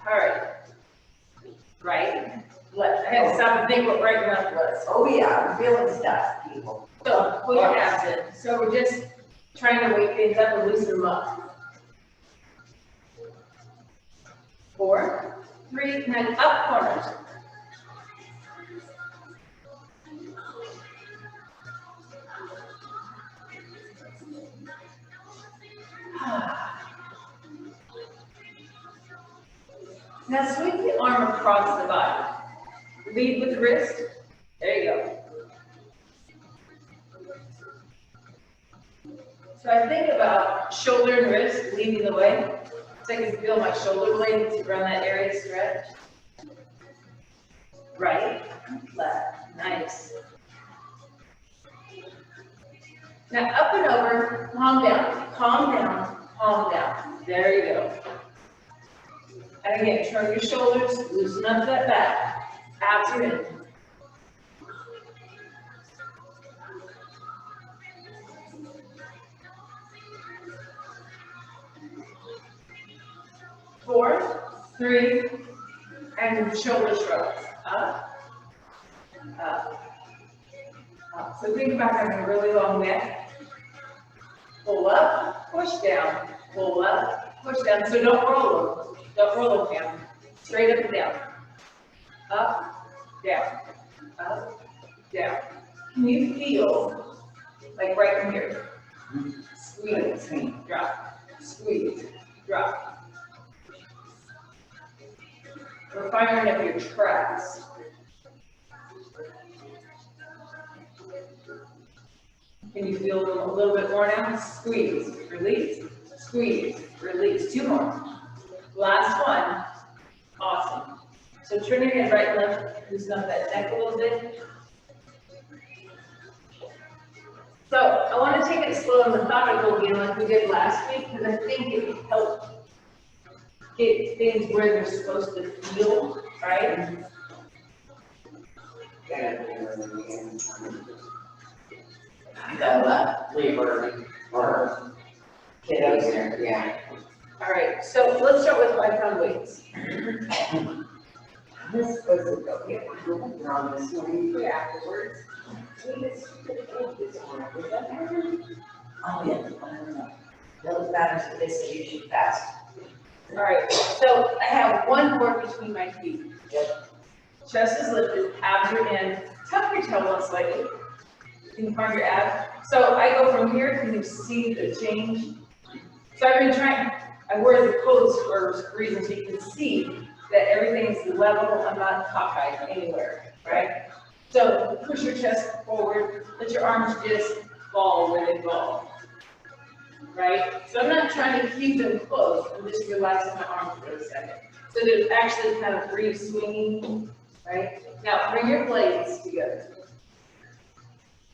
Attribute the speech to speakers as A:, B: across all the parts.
A: All right. Right, left. I had to stop and think what right and left was.
B: Oh yeah, I'm feeling stuff, people.
A: So pull your abs in. So we're just trying to wake things up and loosen them up. 4, 3, and then up corners. Now sweep the arm across the body. Lead with the wrist. There you go. So I think about shoulder and wrist leading the way. So I can feel my shoulder blades around that area stretch. Right, left, nice. Now up and over, palm down, palm down, palm down. There you go. And again, turn your shoulders, loosen up that back. Abs are in. Four, 3, and shoulder shrugs. Up, up, up. So think about having a really long neck. Pull up, push down. Pull up, push down. So don't roll them. Don't roll them down. Straight up and down. Up, down. Up, down. Can you feel, like right in here? Squeeze, drop. Squeeze, drop. We're firing up your traps. Can you feel them a little bit more now? Squeeze, release, squeeze, release. 2 more. Last one. Awesome. So turn your head right and left, loosen up that neck a little bit. So I want to take it slow and methodical again like we did last week because I think it can help get things where they're supposed to feel, right?
B: Labor or kiddos there, yeah.
A: All right, so let's start with 5-pound weights.
B: This doesn't go here. We're on this one afterwards. Oh, yeah. Those matters for this, so you should fast.
A: All right, so I have 1 board between my feet.
B: Yep.
A: Chest is lifted, abs are in. Tuck your tailbone slightly. You can find your abs. So I go from here, can you see the change? So I've been trying, I wear the clothes for a reason so you can see that everything is level. I'm not cockeyed anywhere, right? So push your chest forward, let your arms just fall where they fall, right? So I'm not trying to keep them close, I'm just relaxing my arms for a second. So there's actually kind of free swinging, right? Now bring your blades together.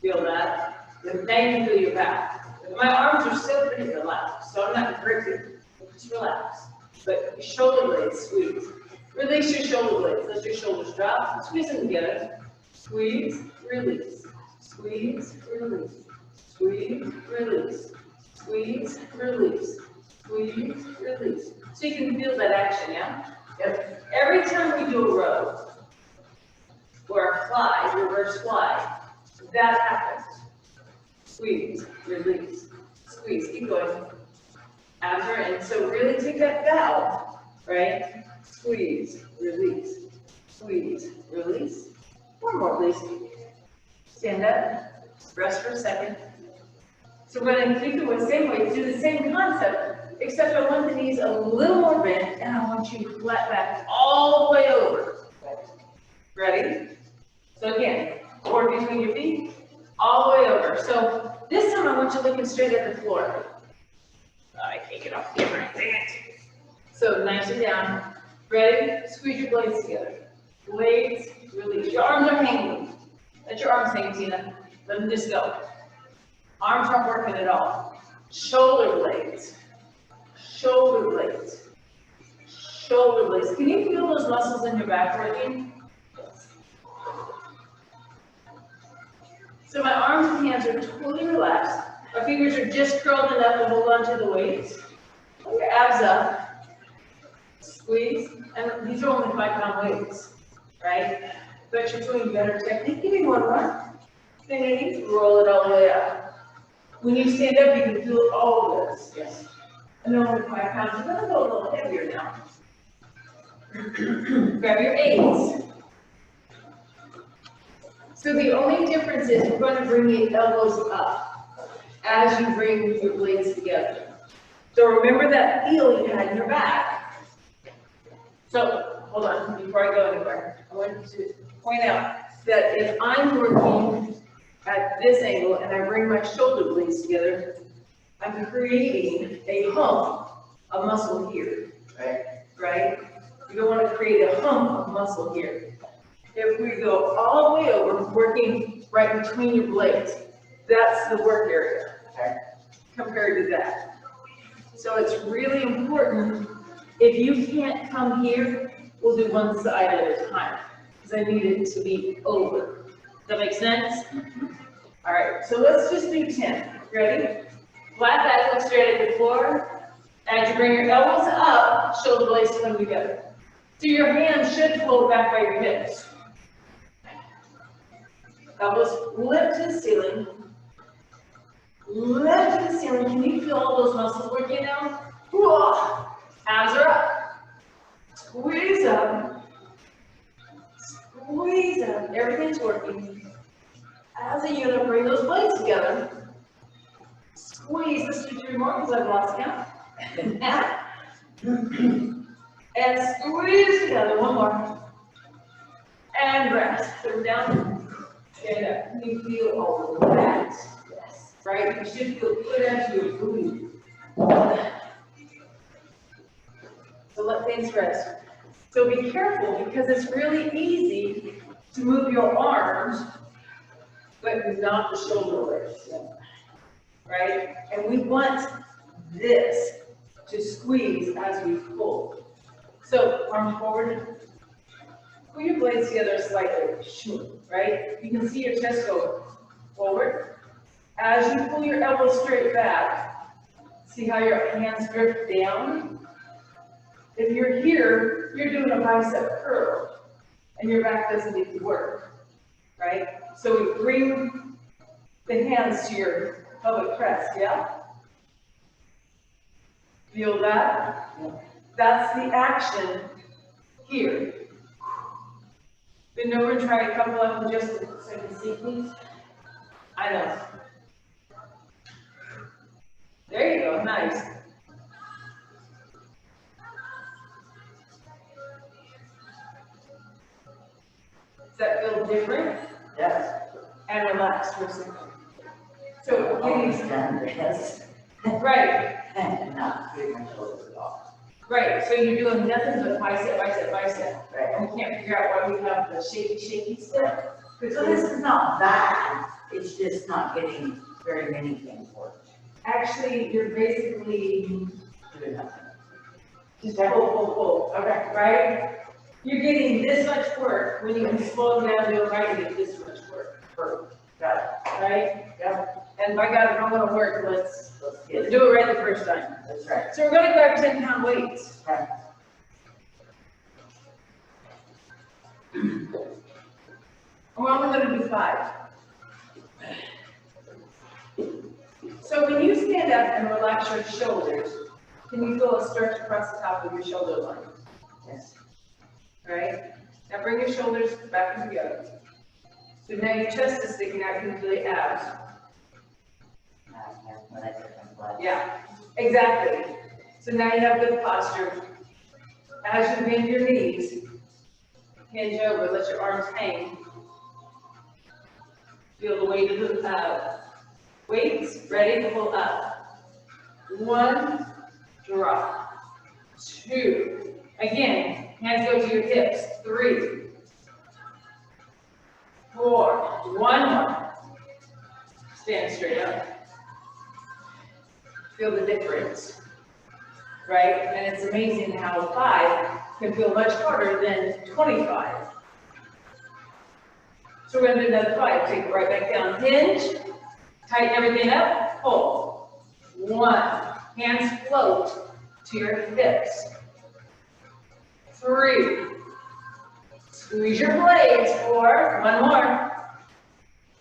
A: Feel that? Now you can feel your back. My arms are still pretty relaxed, so I'm not gripping. Just relax. But your shoulder blades squeeze. Release your shoulder blades. Let your shoulders drop. Squeeze them together. Squeeze, release. Squeeze, release. Squeeze, release. Squeeze, release. Squeeze, release. So you can feel that action, yeah? Yep. Every time we do a row or a fly, reverse fly, that happens. Squeeze, release, squeeze, keep going. Abs are in. So really take that valve, right? Squeeze, release, squeeze, release. 1 more, please. Stand up, rest for a second. So we're going to keep it the same way, do the same concept, except I want the knees a little more bent, and I want you flat back all the way over. Ready? So again, board between your feet. All the way over. So this time I want you looking straight at the floor. I take it off camera. Dang it. So nicely down. Ready? Squeeze your blades together. Blades, release. Your arms are hanging. Let your arms hang, Tina. Let them just go. Arms aren't working at all. Shoulder blades. Shoulder blades. Shoulder blades. Can you feel those muscles in your back working? So my arms and hands are totally relaxed. My fingers are just curled enough to hold on to the weights. Pull your abs up. Squeeze, And these are only 5-pound weights, right? But you're doing better technique. Give me one more. Then roll it all the way up. When you stand up, you can feel all of this.
B: Yes.
A: And then only 5 pounds. You're gonna go a little heavier now. Grab your 8s. So the only difference is we're going to bring the elbows up as you bring your blades together. So remember that feel you had in your back. So hold on, before I go anywhere, I want to point out that if I'm working at this angle and I bring my shoulder blades together, I'm creating a hump of muscle here, right? You don't want to create a hump of muscle here. If we go all the way over, working right between your blades, that's the work area compared to that. So it's really important, if you can't come here, we'll do one side at a time, because I need it to be over. Does that make sense? All right, so let's just do 10. Ready? Flat back, look straight at the floor. As you bring your elbows up, shoulder blades come together. So your hands should pull back by your hips. Elbows lift to the ceiling. Lift to the ceiling. Can you feel all those muscles working now? Whoa. Abs are up. Squeeze up. Squeeze up. Everything's working. As a unit, bring those blades together. Squeeze. Let's do 3 more because I've lost count. And squeeze together. 1 more. And rest. Put them down. Stand up. Can you feel all of that? Yes. Right? You should feel good as you breathe. So let things rest. So be careful because it's really easy to move your arms, but not the shoulder blades. Right? And we want this to squeeze as we pull. So arms forward. Pull your blades together slightly, right? You can see your chest go forward. As you pull your elbows straight back, see how your hands drift down? If you're here, you're doing a bicep curl, and your back doesn't need to work, right? So we bring the hands to your pelvic press, yeah? Feel that? That's the action here. Bend over and try a couple of them just so you can see, please. I know. There you go, nice. Does that feel different?
B: Yes.
A: And relax for a second. So,
B: Always
A: ladies,
B: done this.
A: right,
B: And not putting my shoulders off.
A: right. So you're doing nothing but bicep, bicep, bicep.
B: Right.
A: And we can't figure out why we have the shaky step.
B: So this is not bad, it's just not getting very many things worked.
A: Actually, you're basically
B: Doing nothing.
A: just pull. Okay, right? You're getting this much work when you can slow down, do it right, and get this much work.
B: Perfect. Got it.
A: Right?
B: Yep.
A: And by God, if I'm gonna work, let's
B: Let's
A: do it right the first time.
B: That's right.
A: So we're gonna grab 10-pound weights.
B: Okay.
A: And we're only gonna do 5. So when you stand up and relax your shoulders, can you feel a stretch across the top of your shoulder line?
B: Yes.
A: Right? Now bring your shoulders back together. So now your chest is sticking out, you can feel the abs. Yeah, exactly. So now you have good posture. As you bend your knees, hinge over, let your arms hang. Feel the weight of the weights, ready to pull up. 1, drop. 2. Again, hands go to your hips. 3. 4. 1 more. Stand straight up. Feel the difference, right? And it's amazing how 5 can feel much harder than 25. So we're going to do another 5. Take it right back down. Hinge. Tighten everything up. Pull. 1. Hands float to your hips. 3. Squeeze your blades. 4. One more.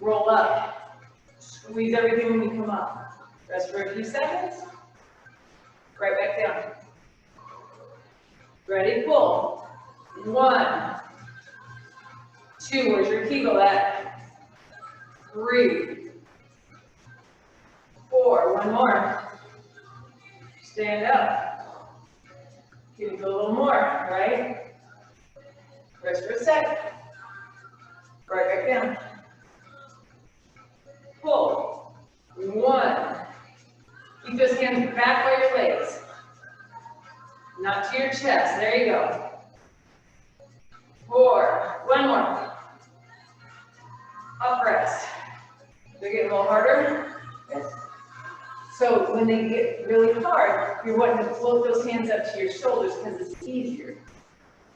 A: Roll up. Squeeze everything when you come up. Rest for a few seconds. Right back down. Ready, pull. 1, 2, where's your kegel at? 3, 4, one more. Stand up. Give it a little more, right? Rest for a second. Right back down. Pull. 1. Keep those hands back by your legs. Not to your chest. There you go. 4. One more. Up rest. They're getting a little harder.
B: Yes.
A: So when they get really hard, you're wanting to float those hands up to your shoulders because it's easier.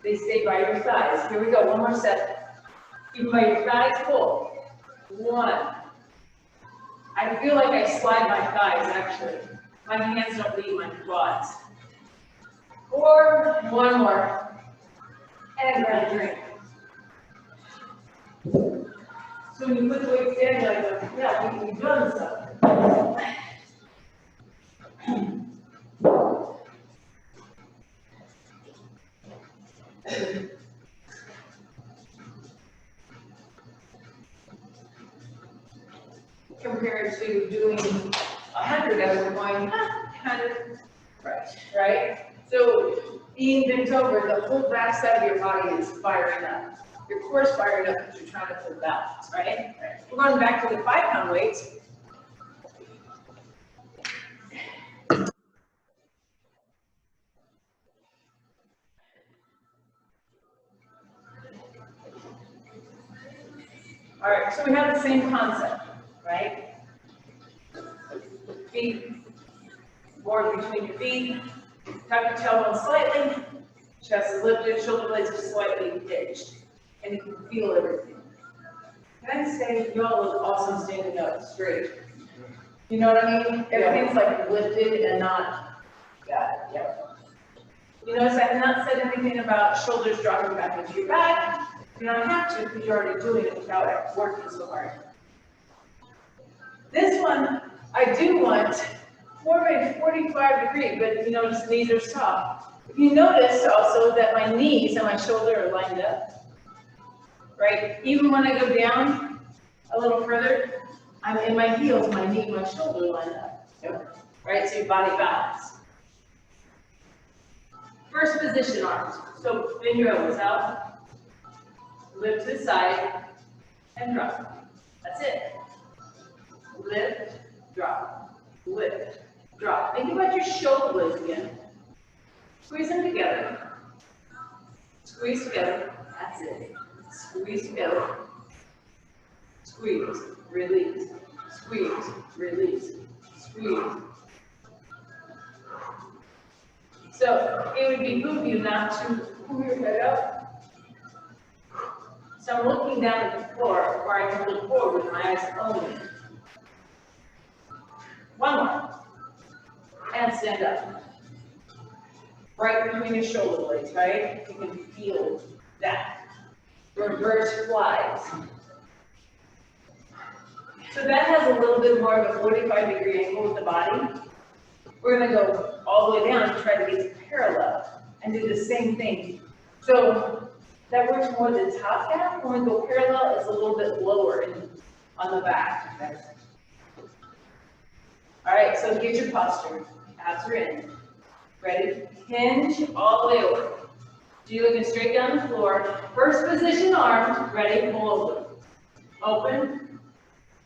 A: They stay by your thighs. Here we go. One more set. Keep them by your thighs. Pull. 1. I feel like I slide my thighs actually. My hands don't leave my quads. 4. One more. And grab a drink. So when you put the weights down, you're like, yeah, we've done something. Compared to doing 100 of them, going, 100, right? So being bent over, the whole back side of your body is firing up. Your core's firing up because you're trying to hold balance, right? We're going back to the 5-pound weights. All right, so we have the same concept, right? Feet, board between your feet, tuck your tailbone slightly, chest is lifted, shoulder blades are slightly hitched, and you can feel everything. Can I say, you all look awesome standing up straight. You know what I mean? Everything's like lifted and not, got it, yep. You notice I have not said anything about shoulders dropping back into your back. You don't have to because you're already doing it without working so hard. This one, I do want more of a 45-degree, but you notice the knees are soft. You notice also that my knees and my shoulder are lined up, right? Even when I go down a little further, I'm in my heels, my knee, my shoulder line up, right? So your body balance. First position arms. So bend your elbows out, lift to the side, and drop. That's it. Lift, drop, lift, drop. Think about your shoulder blades again. Squeeze them together. Squeeze together. That's it. Squeeze together. Squeeze, release, squeeze, release, squeeze. So it would behoove you not to pull your head up. So I'm looking down at the floor, or I can look forward with my eyes only. One more. And stand up. Right between your shoulder blades, right? You can feel that. Reverse flies. So that has a little bit more of a 45-degree angle with the body. We're going to go all the way down and try to get parallel and do the same thing. So that works more the top down. When we go parallel, it's a little bit lower on the back. All right, so get your posture. Abs are in. Ready? Hinge all the way over. So you're looking straight down the floor. First position arms. Ready? Pull over. Open.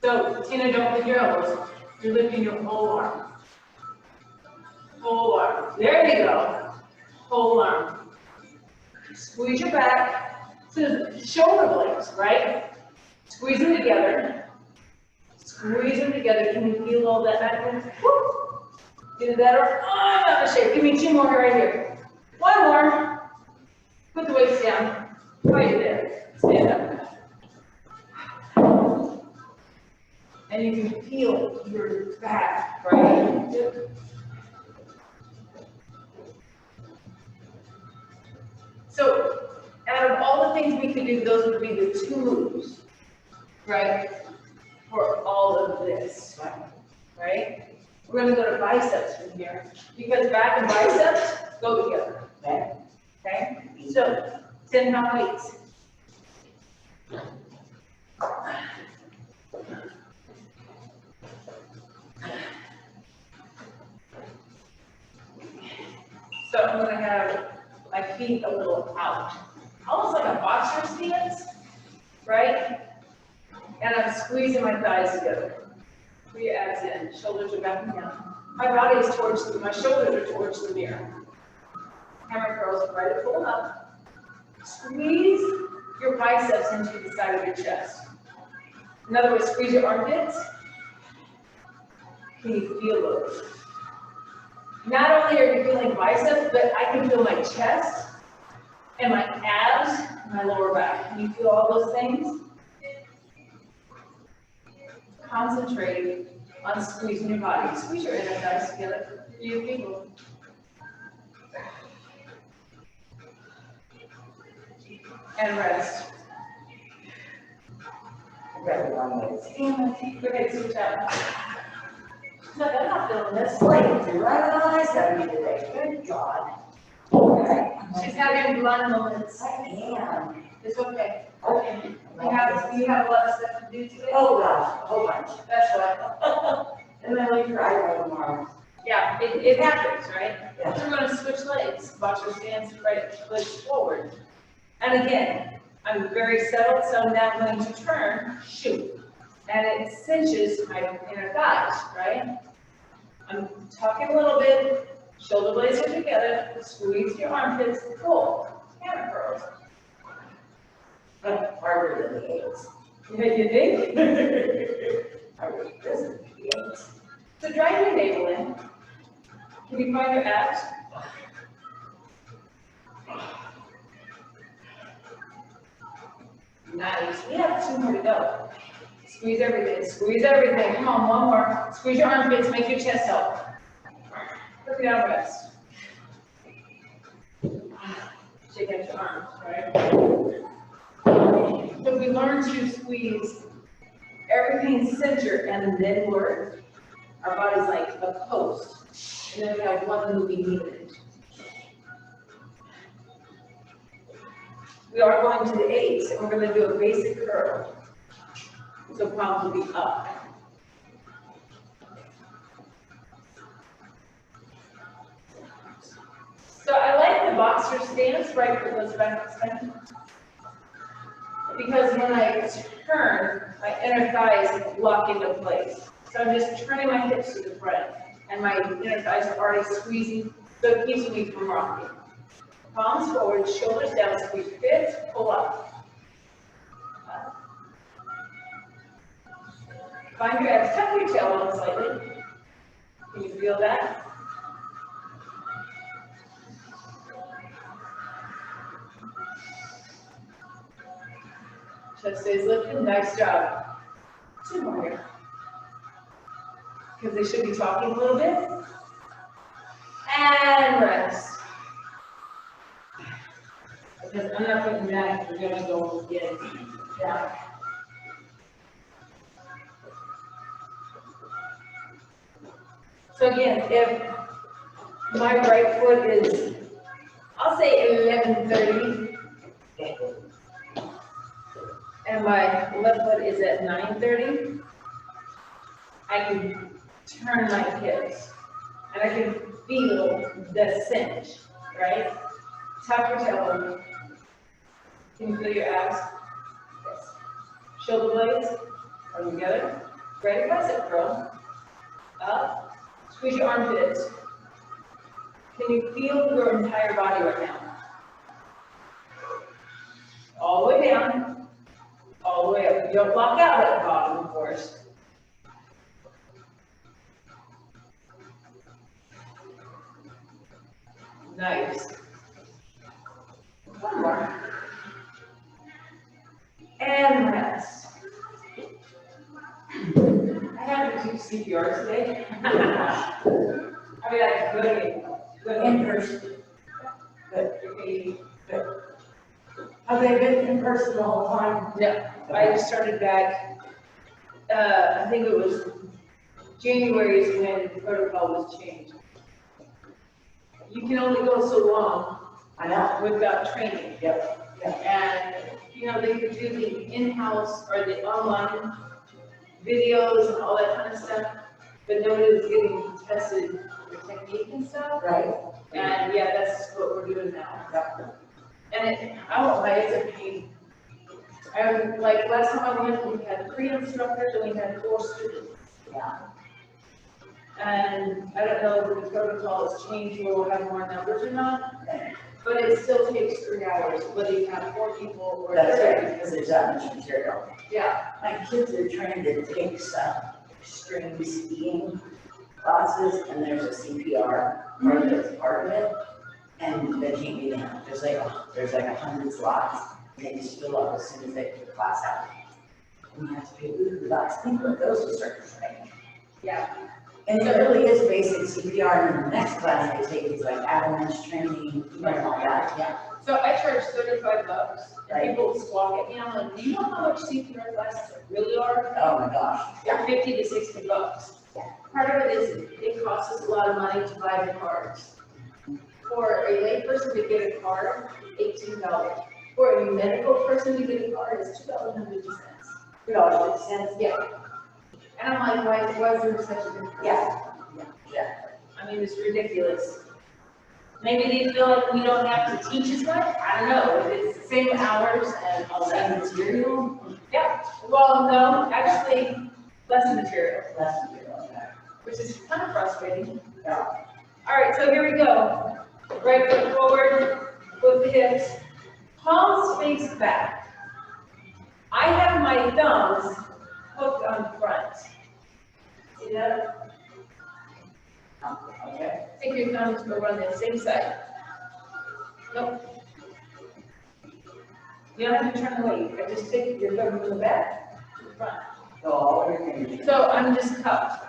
A: So, Tina, don't lift your elbows. You're lifting your whole arm. Whole arm. There you go. Whole arm. Squeeze your back. So shoulder blades, right? Squeeze them together. Squeeze them together. Can you feel all that back there? Woo! Get better. Oh, I'm out of shape. Give me 2 more right here. 1 more. Put the weights down. Right there. Stand up. And you can feel your back, right? So could do, those would be the two moves, right? For all of this, right? We're gonna go to biceps from here, because back and biceps go together,
B: Okay.
A: okay? So, 10-pound weights. So I'm gonna have my feet a little out, almost like a boxer stance, right? And I'm squeezing my thighs together. Put your abs in, shoulders are back and down. My body is towards, my shoulders are towards the mirror. Hammer curls, right to pull up. Squeeze your biceps into the side of your chest. In other words, squeeze your armpits. Can you feel those? Not only are you feeling biceps, but I can feel my chest and my abs, and my lower back. Can you feel all those things? Concentrate on squeezing your body. Squeeze your inner thighs together. You people. And rest.
B: Very long ways.
A: Go ahead, switch out.
B: No, I'm not feeling this like you're right on my 70 today. Good God. Okay.
A: She's having blood moments.
B: I am.
A: It's okay.
B: Okay.
A: You have a lot of stuff to do today?
B: Oh, gosh, a whole bunch.
A: That's why.
B: And then we try right tomorrow.
A: Yeah, it happens, right?
B: Yeah.
A: So we're gonna switch legs. Boxer stance, right legs forward. And again, I'm very settled, so now I'm going to turn, shoot. And it cinches my inner thighs, right? I'm tucking a little bit, shoulder blades are together, squeeze your armpits, pull, hammer curls.
B: But harder than the eights.
A: Yeah, you think?
B: This is the eights.
A: So drive your navel in. Can you find your abs? Nice. We have 2 more to go. Squeeze everything. Squeeze everything. Come on, 1 more. Squeeze your armpits. Make your chest out. Look it out, rest. Shake out your arms, right? So we learn to squeeze everything center and then work. Our body's like a coast. And then we have one moving unit. We are going to the 8s, and we're going to do a basic curl. So palms will be up. So I like the boxer stance, right, for those back extensions. Because when I turn, my inner thighs lock into place. So I'm just turning my hips to the front, and my inner thighs are already squeezing, so it keeps me from rocking. Palms forward, shoulders down, squeeze your hips, pull up. Find your abs, tuck your tailbone slightly. Can you feel that? Chest stays lifted, nice job. 2 more here. Because they should be talking a little bit. And rest. Because I'm not putting that, we're gonna go again. Yeah. So again, if my right foot is, I'll say 11:30, and my left foot is at 9:30, I can turn my hips, and I can feel the cinch, right? Tuck your tailbone. Can you feel your abs? Yes. Shoulder blades are together. Ready, bicep curl. Up. Squeeze your armpits. Can you feel your entire body right now? All the way down. All the way up. You don't block out at the bottom, of course. Nice. 1 more. And rest. I had to do CPR today. I mean, that's good. Good in person. Good. Good. Okay,
B: they been in person the whole time?
A: No, I started back, I think it was January is when the protocol was changed. You can only go so long
B: I know.
A: without training.
B: Yep.
A: And, you know, they could do the in-house or the online videos and all that kind of stuff, but nobody was getting tested for technique and stuff.
B: Right.
A: And yeah, that's what we're doing now.
B: Yep.
A: And I won't lie, it's a pain. Like last time I went, we had 3 instructors and we had 4 students.
B: Yeah.
A: And I don't know if the protocol has changed where we'll have more numbers or not, but it still takes 3 hours, whether you have 4 people or 30.
B: That's right, because there's that much material.
A: Yeah,
B: My kids are trying to take some extreme skiing classes, and there's a CPR part that's part of it, and they can't get in. There's like 100 slots, and they just fill up as soon as they put the class out. And you have to be really relaxed. Think what those instructors make.
A: yeah.
B: And it really is basic CPR, and the next class they take is like avalanche training, and all that, yeah.
A: So I charge $35,
B: Right.
A: and people squawk at me, I'm like, do you know how much CPR classes really are?
B: Oh my gosh.
A: They're 50 to 60 bucks.
B: Yeah.
A: Part of it is, it costs us a lot of money to buy the cards. For a layperson to get a card, $18. For a medical person to get a card, it's $2.50.
B: $2.50.
A: Yeah. And I'm like, why is there such a difference?
B: Yeah.
A: I mean, it's ridiculous. Maybe they feel like we don't have to teach as much, I don't know, it's the same hours and all
B: Same
A: that.
B: material,
A: Yeah, well, no, actually, less material,
B: less material, okay.
A: which is kind of frustrating.
B: Yeah.
A: All right, so here we go. Right foot forward, with the hips, palms face back. I have my thumbs hooked on front. See that?
B: Okay.
A: Take your thumbs over on the same side. Nope. You don't have to turn away, I just take your thumb from the back to the front.
B: So all your fingers.
A: So I'm just cupped.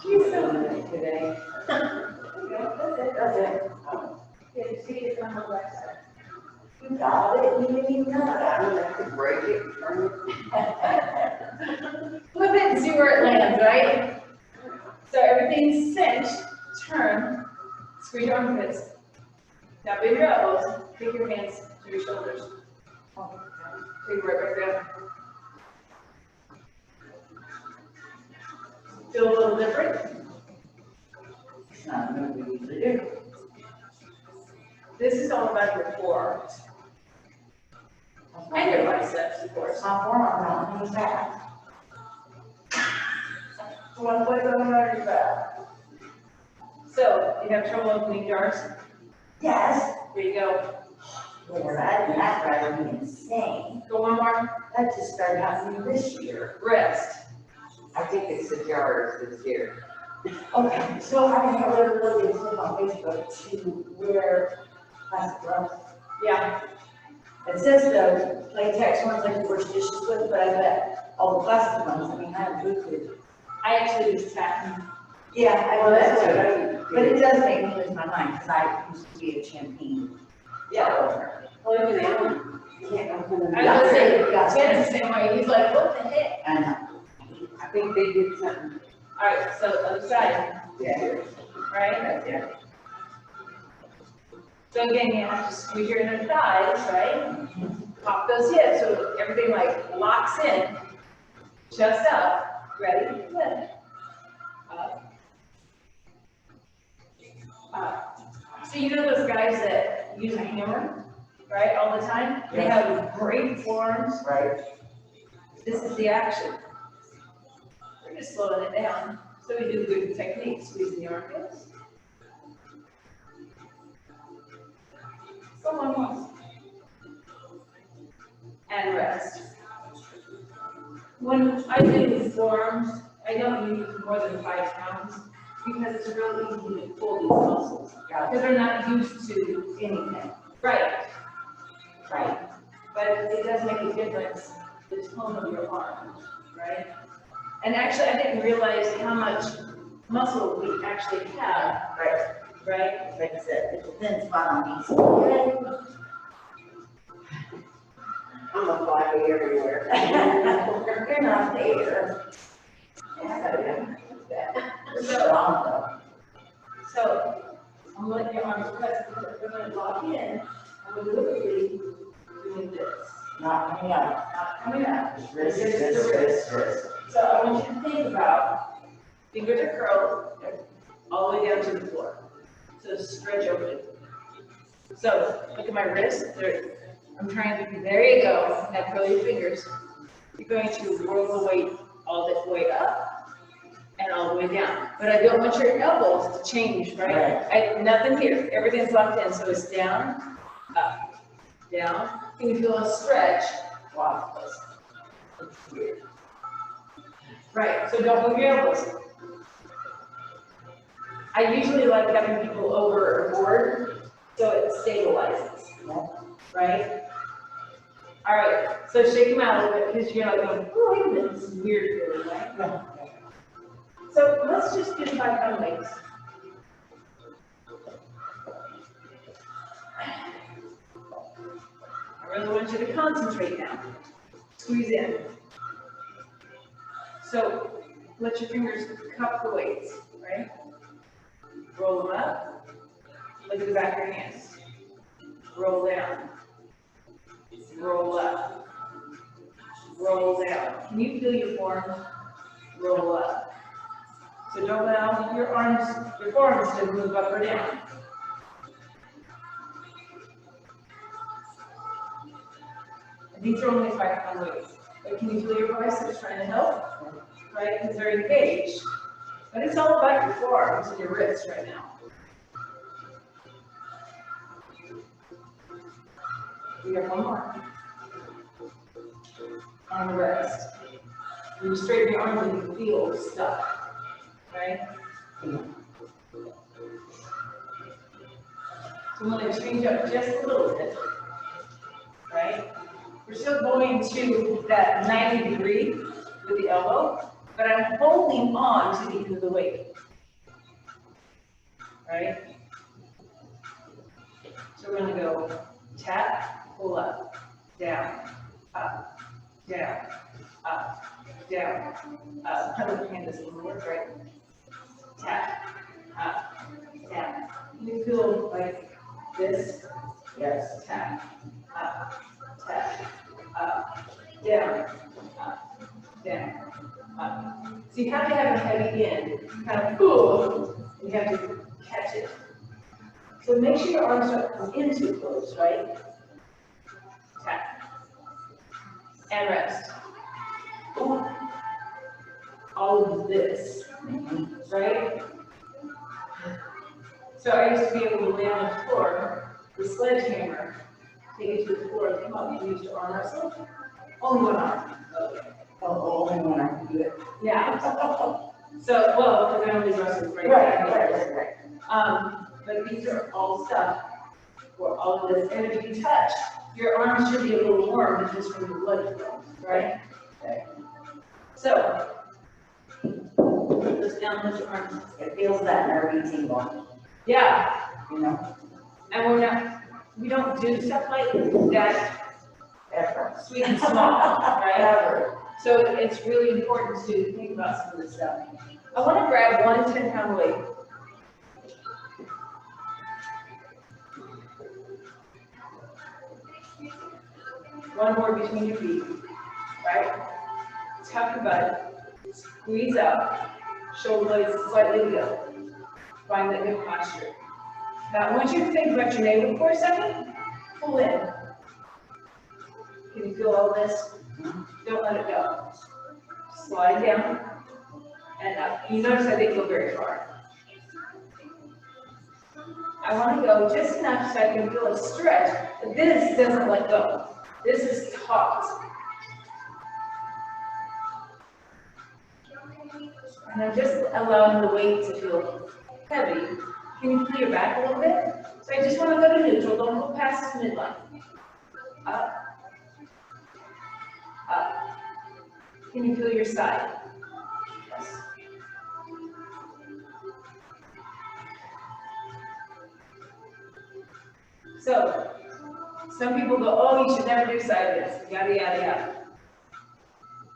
A: She's so good today.
B: That's it.
A: Yeah, see it on the left side.
B: You got it, you didn't even know that.
C: I have to break it, turn it.
A: Flip it and see where it lands, right? So everything's cinched, turn, squeeze your armpits. Now bend your elbows, take your hands to your shoulders. Take it right back down. Feel a little different?
B: It's not a move we usually do.
A: This is all about your forearms. And your biceps, of course.
B: My forearm on his back.
A: One foot on your back. So, you have trouble opening jars?
B: Yes.
A: Here you go.
B: Well, that drives me insane.
A: Go one more.
B: That just started happening this year.
A: Rest.
C: I think it's the jars this year.
B: Okay, so I have a really tip on Facebook to wear plastic gloves.
A: Yeah.
B: It says the latex ones like you wash dishes with, but I bet all the plastic ones, I mean, I have good food.
A: I actually use satin.
B: Yeah, I know that's
C: That's
B: what, but it does make me lose my mind, because I used to be a champagne.
A: Yeah. Look at that.
C: You can't open them.
A: I was saying,
B: Yeah.
A: Ben's the same way. He's like, what the heck?
B: I know.
C: I think they did something.
A: All right, so other side,
C: Yeah.
A: right?
B: Right there.
A: So again, you have to squeeze your inner thighs, right? Pop those hips so everything like locks in. Chest up, ready, lift. Up. Up. So you know those guys that use a hammer, right, all the time? They have great forearms.
B: Right.
A: This is the action. We're just slowing it down. So we do good technique, squeezing the armpits. Someone wants. And rest. When I do forearms, I don't use more than 5 pounds because it's real easy to pull these muscles. Because they're not used to anything. Right. Right. But it does make a difference, the tone of your arm, right? And actually, I didn't realize how much muscle we actually have.
B: Right.
A: right?
B: Like I said, it's a thin spot on each side.
C: I'm a fly everywhere.
B: You're not there. It's strong though.
A: So, I'm letting your arms press, we're gonna lock in, and we're literally doing this.
B: Not coming out.
A: Not coming out.
B: Just wrist, wrist.
A: So I want you to think about fingers are curled all the way down to the floor. So stretch open. So look at my wrist. I'm trying to, there you go. Now curl your fingers. You're going to roll the weight all the way up and all the way down. But I don't want your elbows to change, right? Nothing here. Everything's locked in. So it's down, up, down. Can you feel a stretch? Wow. It's weird. Right, so don't move your elbows. I usually like having people over a board so it stabilizes, right? All right, so shake them out a little bit because you're like going, oh, wait a minute, this is weird feeling, right? So let's just do 5 pound weights. I really want you to concentrate now. Squeeze in. So let your fingers cup the weights, right? Roll them up. Look at the back of your hands. Roll down. Roll up. Roll down. Can you feel your forearms? Roll up. So don't allow your forearms to move up or down. These are only 5 pound weights. But can you feel your biceps trying to help? Right? Because they're engaged. But it's all about your forearms and your wrists right now. We have one more. On the rest. When you straighten your arms and you feel stuck. Right? So I'm going to change up just a little bit. Right? We're still going to that 90-degree with the elbow, but I'm holding on to the end of the weight. Right? So we're going to go tap, pull up, down, up, down, up, down, up. Kind of hand this a little bit, right? Tap, up, down. You feel like this?
B: Yes.
A: Tap, up, down, up, down, up. So you have to have a heavy end. You kind of pull, you have to catch it. So make sure your arms don't come in too close, right? Tap. And rest. All of this, right? So I used to be able to lay on the floor with sledgehammer, take it to the floor, come up and use your arm wrestle. Only one arm. Okay.
B: Oh, only one I can do it.
A: Yeah. So, well, because I only wrestle right
B: Right.
A: But these are all stuff for all of this. And if you touch, your arms should be a little warm just from the blood flow, right? Okay. So, put this down, lift your arms.
B: It feels that nervy tingle,
A: Yeah.
B: you know,
A: And we don't do stuff like that
B: ever.
A: sweet and small, right?
B: Ever.
A: So it's really important to think about some of this stuff. I want to grab 1 10-pound weight. One more between your feet, right? Tuck your butt, squeeze up, shoulder blades slightly together. Find that good posture. Now, I want you to think about your navel for a second. Pull in. Can you feel all this? Don't let it go. Slide down and up. You notice I didn't go very far. I want to go just enough so I can feel a stretch, but this doesn't let go. This is taut. And I'm just allowing the weight to feel heavy. Can you feel your back a little bit? So I just want to go to neutral. Don't go past this midline. Up. Up. Can you feel your side? Yes. So, some people go, oh, you should never do side bends, yada, yada, yada.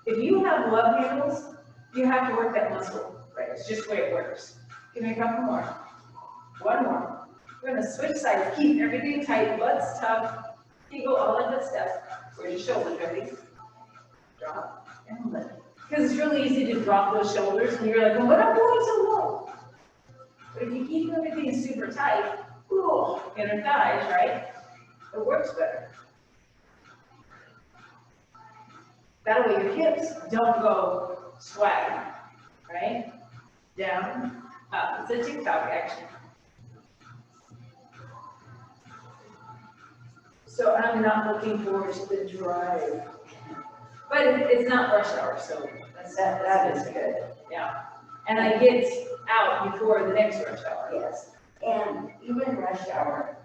A: If you have love handles, you have to work that muscle, right? It's just the way it works. Give me a couple more. One more. We're gonna switch sides, keep everything tight, butts tough, eagle, all that good stuff. Where's your shoulders, ready? Drop and lift. Because it's really easy to drop those shoulders, and you're like, well, but I'm going so low. But if you keep everything super tight, ooh, inner thighs, right? It works better. That way your hips don't go swag, right? Down, up. It's a TikTok action. So I'm not looking forward to the drive. But it's not rush hour, so that is good. Yeah. And I get out before the next rush hour.
B: Yes, and even rush hour,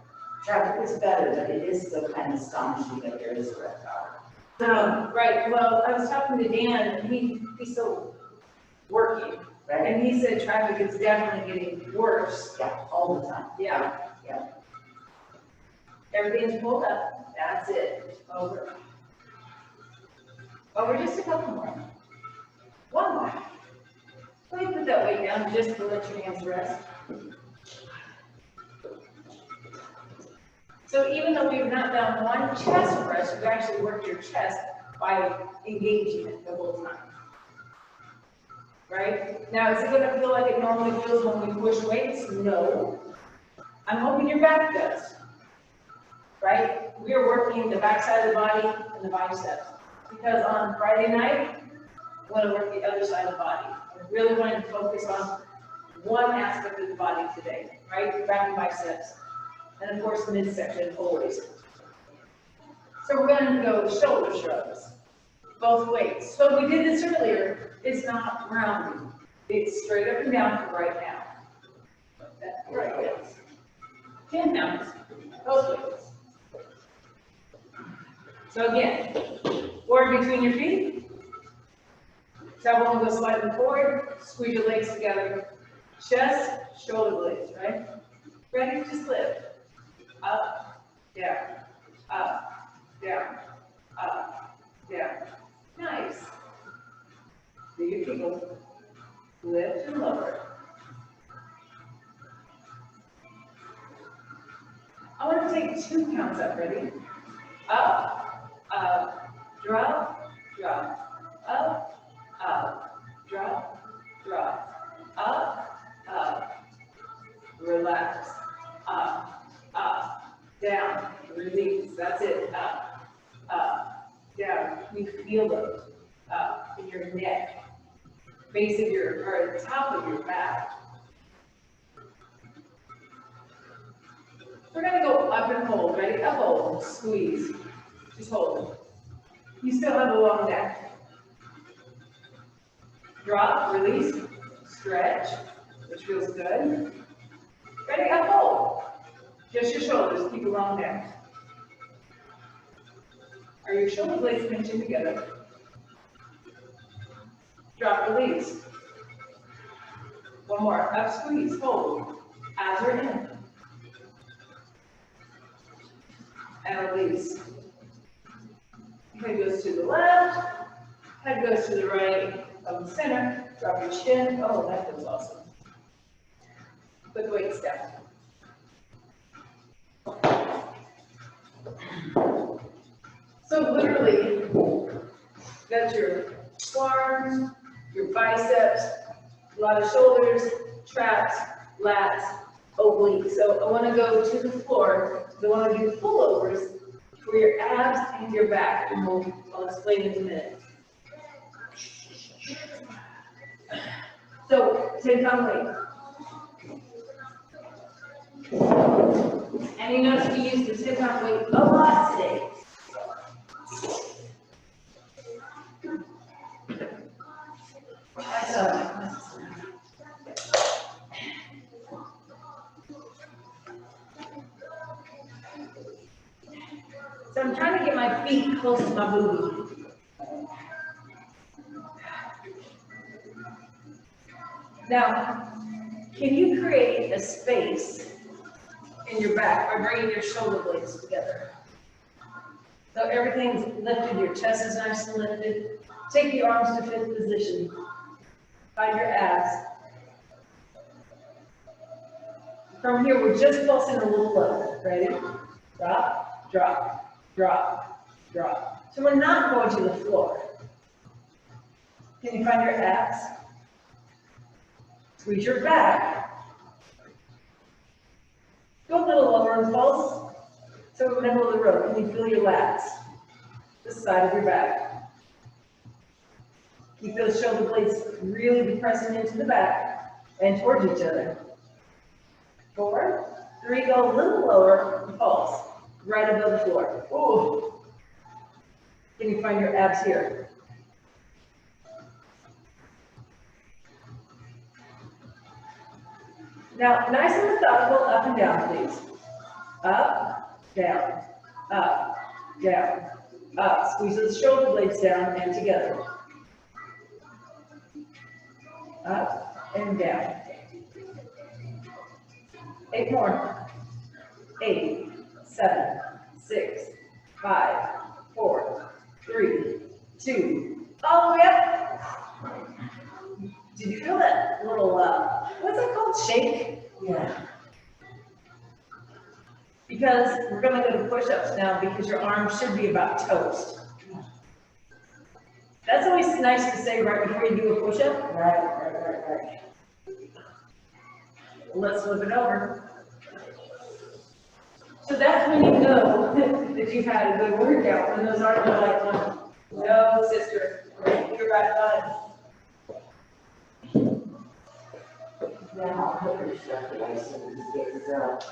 B: traffic is better, but it is still kind of astonishing that there is a rush hour.
A: Right, well, I was talking to Dan, and he's still working,
B: Right?
A: and he said traffic is definitely getting worse.
B: Yeah, all the time.
A: Yeah.
B: Yeah.
A: Everything's pulled up, that's it, over. Over just a couple more. One more. Let me put that weight down just to let your hands rest. So even though we've not done one chest press, you've actually worked your chest by engaging it the whole time. Right? Now, is it going to feel like it normally feels when we push weights? No. I'm hoping your back does. Right? We are working the back side of the body and the biceps. Because on Friday night, I want to work the other side of the body. I really wanted to focus on one aspect of the body today, right? Back and biceps. And of course, the midsection always. So we're going to go shoulder shrugs, both weights. So we did this earlier. It's not rounding. It's straight up and down for right now. Right, yes. 10 pounds, both weights. So again, forward between your feet. Tap one, go slightly forward. Squeeze your legs together. Chest, shoulder blades, right? Ready? Just lift. Up, down, up, down, up, down. Nice. Do your kegel. Lift and lower. I want to take 2 counts up. Ready? Up, up, drop, drop, up, up, drop, drop, up, up, relax, up, up, down, release, that's it, up, down, you feel it, up in your neck, base of your, or top of your back. We're gonna go up and hold, ready? Up, hold, squeeze, just hold. You still have a long neck. Drop, release, stretch, which feels good. Ready, up, hold. Just your shoulders, keep a long neck. Are your shoulder blades pinching together? Drop, release. One more, up, squeeze, hold. Abs are in. And release. Head goes to the left, head goes to the right, from the center, drop your chin. Oh, that feels awesome. Put the weights down. So literally, that's your arms, your biceps, a lot of shoulders, traps, lats, obliques. So I want to go to the floor. I want to do pullovers for your abs and your back, and I'll explain in a minute. So, 10-pound weight. And you notice we use the 10-pound weight a lot today. So I'm trying to get my feet close to my booty. Now, can you create a space in your back by bringing your shoulder blades together. So everything's lifted, your chest is nice and lifted. Take the arms to fifth position. Find your abs. From here, we're just pulsing a little low. Ready? Drop, drop, drop, drop. So we're not going to the floor. Can you find your abs? Squeeze your back. Go a little lower and pulse. So we're middle of the road. Can you feel your lats? The side of your back. Keep those shoulder blades really pressing into the back and towards each other. 4, 3, go a little lower and pulse. Right above the floor. Ooh. Can you find your abs here? Now, nice and methodical, up and down, please. Up, down, up, down, up. Squeeze those shoulder blades down and together. Up and down. 8 more. 8, 7, 6, 5, 4, 3, 2, all the way up. Did you feel that little, what's that called, shake?
B: Yeah.
A: Because we're gonna go to push-ups now because your arms should be about toast. That's always nice to say right before you do a push-up.
B: Right.
A: Let's flip it over. So that's when you know that you've had a good workout, when those arms are like, no, sister, you're right on.
B: Now, I'll put your stuff away so we can get up.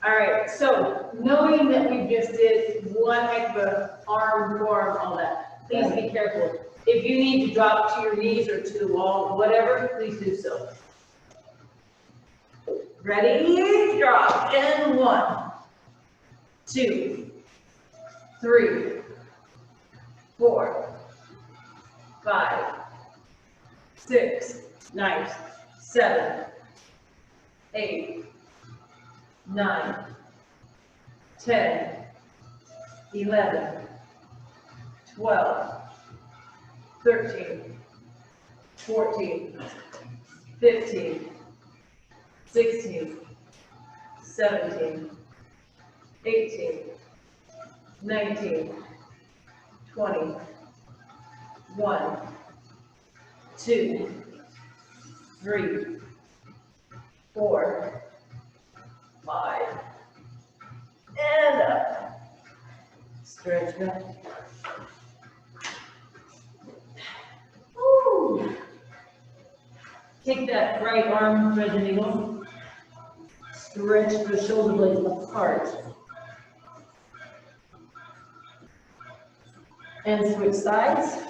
A: All right, so knowing that we just did one heck of a arm, forearm, all that, please be careful. If you need to drop to your knees or to the wall, whatever, please do so. Ready, drop, and 1, 2, 3, 4, 5, 6, nice, 7, 8, 9, 10, 11, 12, 13, 14, 15, 16, 17, 18, 19, 20, 1, 2, 3, 4, 5, and up. Stretch back. Woo. Take that right arm, thread the needle. Stretch the shoulder blades apart. And switch sides.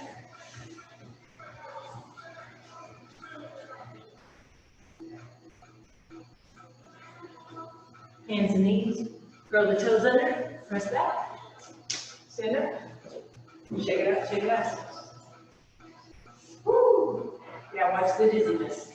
A: Hands and knees. Curl the toes under. Press back. Stand up. Shake it out, shake it out. Woo! Yeah, watch the dizziness.